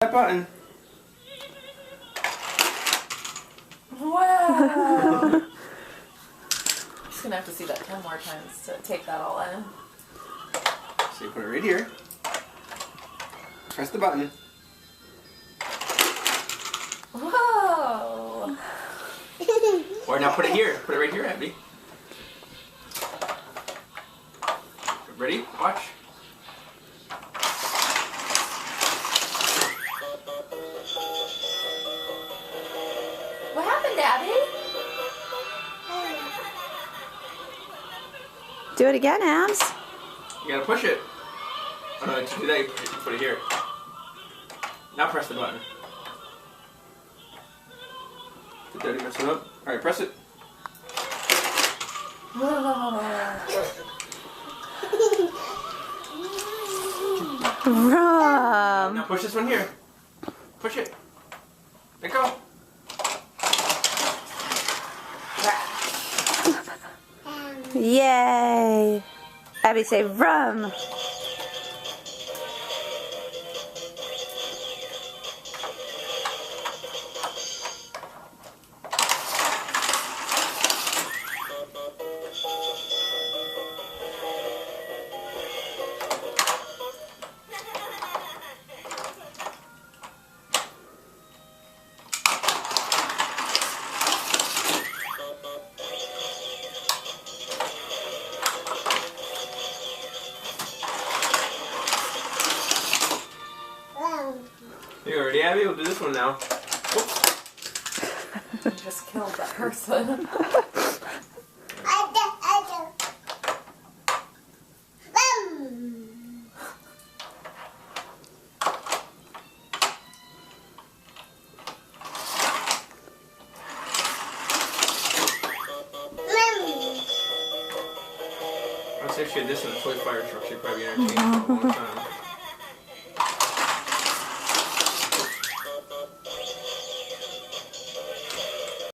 That button. Wow! Just gonna have to see that 10 more times to take that all in. So you put it right here. Press the button. Whoa! Or now put it here. Put it right here, Abby. Ready? Watch. What happened, Abby? Do it again, Abs. You gotta push it. To do that, you put it here. Now press the button. Did Daddy mess it up? Alright, press it. Rum. Now push this one here. Push it. Let go. Yay. Abby, say rum. You ready, Abby? We'll do this one now. You just killed that person. I'd say if she had this in a toy fire truck, she'd probably be entertained for a long time.